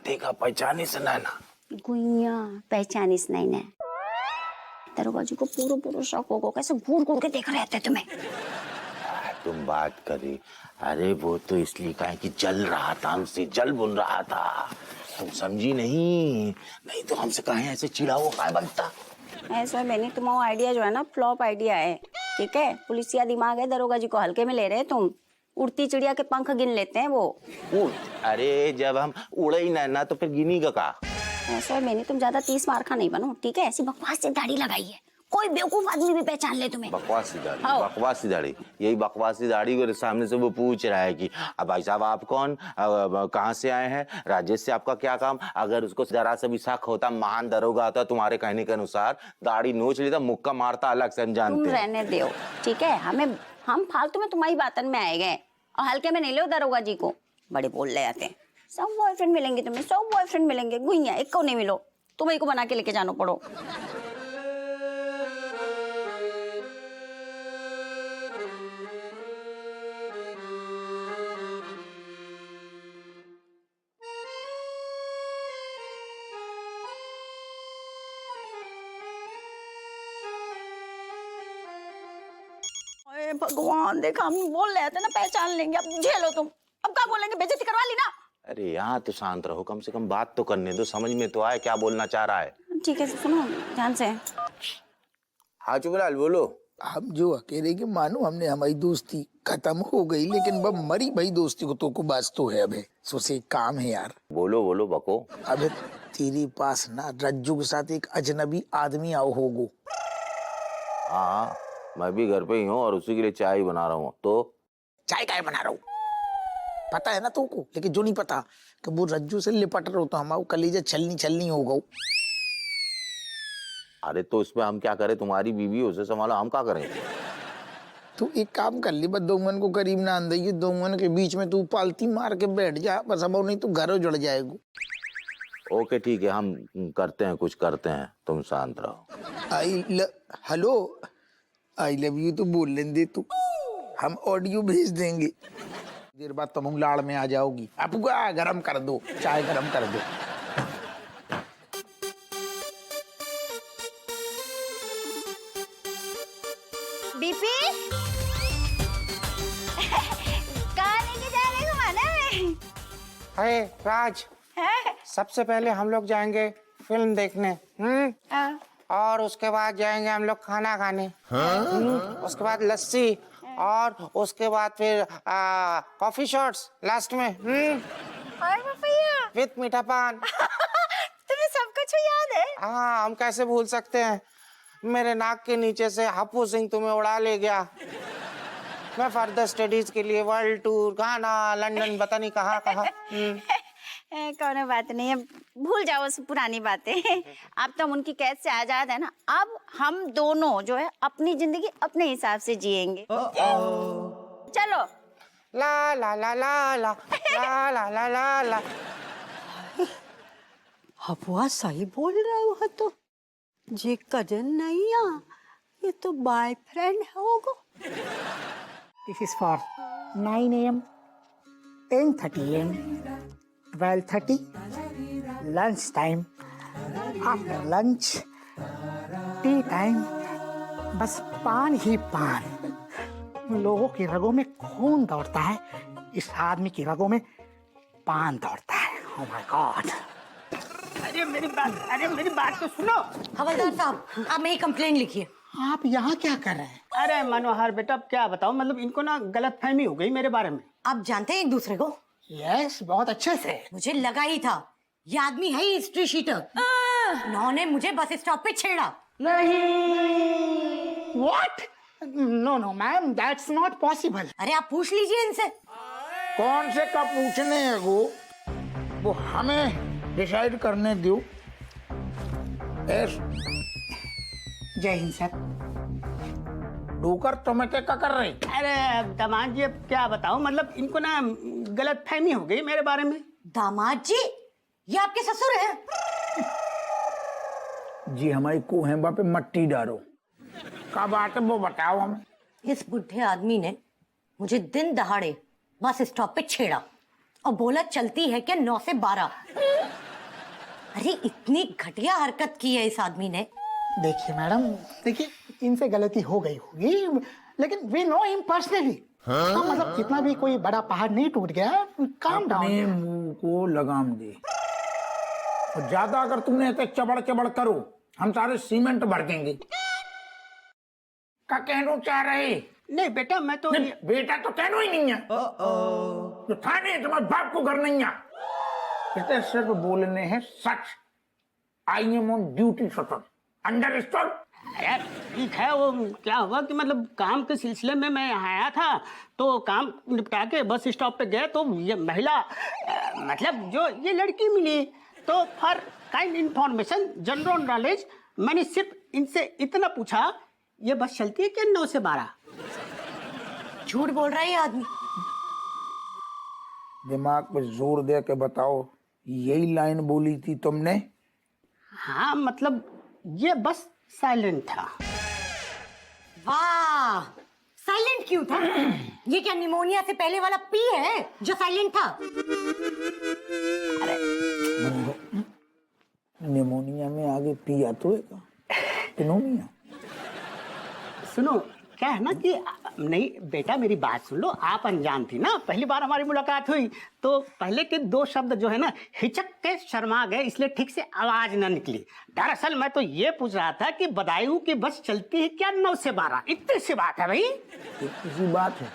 देखा पहचानिस नैना? गुइया पहचानिस नहीं ने। दरोगा जी को पूरा शौक होगा, कैसे घूर घूर के देख रहे थे तुम्हें। तुम बात करी, अरे वो तो इसलिए कहा कि जल रहा था, हमसे जल बुन रहा था, तुम समझी नहीं? नहीं तो हमसे कहा ऐसे चिड़ा हुआ काय बनता। ऐसा मैंने तुम्हारा आइडिया जो है ना फ्लॉप आइडिया है, ठीक है। पुलिसिया दिमाग है, दरोगा जी को हल्के में ले रहे तुम। उड़ती चिड़िया के पंख गिन लेते हैं वो। अरे जब हम उड़े ही ना तो फिर गिनी का? ऐसा मैंने तुम ज्यादा 30 मार खा नहीं बनो, ठीक है। ऐसी बकवास से दाढ़ी लगाई है, कोई बेवकूफ आदमी भी पहचान ले तुम्हें। बकवासी दाढ़ी, बकवासी दाढ़ी, यही बकवासी दाढ़ी को सामने से वो पूछ रहा है कि अब भाई साहब आप कौन, कहाँ से आए हैं, राजेश से आपका क्या काम? अगर उसको जरा सा भी शक होता, महान दरोगा आता तुम्हारे कहने के अनुसार, दाढ़ी नोच लेता, मुक्का मारता अलग से, हम जानते। तुम रहने दो, ठीक है। हम फालतू में तुम्हारी बातन में आए गए और हल्के में नहीं लो दरोगा जी को। बड़े बोल ले आते हैं, सब बॉयफ्रेंड मिलेंगे तुम्हें, सब बॉयफ्रेंड मिलेंगे। गुइया एक को नहीं मिलो, तुम्हें को बना के लेके जाना पड़ो। भगवान देखा, हम बोल रहे थे ना पहचान लेंगे, अब झेलो तुम। अब क्या बोलेंगे, बेइज्जती करवा ली ना। अरे यहाँ तो शांत रहो, कम से कम बात तो करने दो, समझ में तो आए क्या बोलना चाह रहा है। ठीक है सुनो ध्यान से। हाँ चुपलाल बोलो। हम जो अकेले के मानो हमने हमारी दोस्ती खत्म हो गई, लेकिन वह मरी भाई दोस्ती को तो बात तो है। अबे सोचे काम है यार। बोलो बोलो बको। अबे तेरे पास ना रज्जू के साथ एक अजनबी आदमी आओ होगो। हाँ मैं भी घर पे ही हूँ और उसी के लिए चाय बना रहा हूँ। तो चाय काय बना रहा हूँ पता है ना तुमको, लेकिन जो नहीं पता कि वो रज्जू से लिपट रहा हो तो हमारा कलेजा छलनी होगा। अरे तो इसमें हम क्या करें, तुम्हारी बीवी उसे संभालो, हम क्या करें? तू एक काम कर ली, बस दोमन को करीब ना आंदी, दोमन के बीच में तू पालती मार के बैठ जा बस। अब नहीं तो घर उजड़ जाएगा। ओके ठीक है, हम करते हैं, कुछ करते हैं, तुम शांत रहो। हेलो आई लव यू तो बोल लें दे तू, हम ऑडियो भेज देंगे। देर बाद तुम लाड़ में आ जाओगी। अपुआ गरम कर दो, चाय गरम कर दो। बीपी कहाँ लेके जा रहे हो माना? अरे राज, सबसे पहले हम लोग जाएंगे फिल्म देखने, और उसके बाद जाएंगे हम लोग खाना खाने, उसके बाद लस्सी, और उसके बाद फिर कॉफी शॉट्स लास्ट में, विथ मीठा पान। तुम्हें सब कुछ याद है? हाँ, हम कैसे भूल सकते हैं। मेरे नाक के नीचे से हप्पू सिंह तुम्हें उड़ा ले गया। मैं फर्दर स्टडीज के लिए वर्ल्ड टूर, गाना, लंदन, पता नहीं कहाँ कहाँ। कौन बात नहीं है, भूल जाओ उस पुरानी बातें। अब तो हम उनकी कैद से आजाद है ना। अब हम दोनों जो है अपनी जिंदगी अपने हिसाब से जिएंगे। चलो। ला ला ला ला ला ला ला ला ला ला। हपुआ सही बोल रहा हुआ तो, ये कजन नहीं आ, ये तो बॉयफ्रेंड होगा। This is for 9 a.m., 10:30 a.m., 12:30, lunch time, after lunch, tea time, बस पान ही पान। लोगों की रगों में खून दौड़ता है, इस आदमी की रगों में पान दौड़ता है। Oh my God! अरे मेरी बात तो सुनो। हवलदार साहब, आप मेरी कंप्लेंट लिखिए। आप यहाँ क्या कर रहे हैं? अरे मनोहर बेटा, अब क्या बताऊं, मतलब इनको ना गलतफहमी हो गई मेरे बारे में। आप जानते हैं एक दूसरे को? यस, बहुत अच्छे से। मुझे लगा ही था, ये आदमी है ही हिस्ट्री शीटर। इन्होंने मुझे बस स्टॉप पे छेड़ा। What? No, ma'am, that's not possible. अरे आप पूछ लीजिए इनसे। कौन से का पूछने है वो हमें डिसाइड करने दो। जय हिंद सर। डोकर तुम्हें क्या कर रहे? अरे दामाद जी, अब क्या बताऊं, मतलब इनको ना गलतफहमी हो गई मेरे बारे में। दामाद जी, ये आपके ससुर हैं? जी हमारी कुएं पे मट्टी डालो। क्या बात है वो बताओ हमें। इस बुढ़े आदमी ने मुझे दिन दहाड़े बस स्टॉप पे छेड़ा और बोला चलती है क्या 9 से 12। अरे इतनी घटिया हरकत की है इस आदमी ने। देखिए मैडम, देखिए इनसे गलती हो गई होगी, लेकिन वी नो हिम पर्सनली। हाँ, मतलब इतना भी कोई बड़ा पहाड़ नहीं टूट गया। Calm down. अपने मुंह को लगाम दे, और ज्यादा अगर तुमने ऐसे चबड़ चबड़ करो हम सारे सीमेंट भर देंगे। का कहना चाह रहे? नहीं बेटा, मैं तो नहीं, बेटा तो कहना ही नहीं है। तो था नहीं, तुम्हारे बाप को घर नहीं है। इसे सिर्फ बोलने हैं such. I am on duty sir, understood? यार ठीक है, वो क्या हुआ कि मतलब काम के सिलसिले में मैं यहाँ आया था, तो काम निपटा के बस स्टॉप पे गए तो ये महिला मतलब जो ये लड़की मिली, तो for kind information, general knowledge, मैंने सिर्फ इनसे इतना पूछा, ये बस चलती है क्या 9 से 12? झूठ बोल रहा है ये आदमी। दिमाग पे जोर दे के बताओ, यही लाइन बोली थी तुमने? हाँ मतलब ये बस साइलेंट था। वाह, साइलेंट क्यों था? ये क्या निमोनिया से पहले वाला पी है जो साइलेंट था? निमोनिया में आगे पिया तो है का? निमोनिया। सुनो, क्या है ना कि नहीं बेटा, मेरी बात सुन लो, आप अनजान थी ना, पहली बार हमारी मुलाकात हुई, तो पहले के 2 शब्द जो है ना हिचक के शर्मा गए, इसलिए ठीक से आवाज ना निकली। दरअसल मैं तो ये पूछ रहा था कि बदायूं की बस चलती है क्या 9 से 12? इतनी सी बात है भाई। इतनी सी बात है।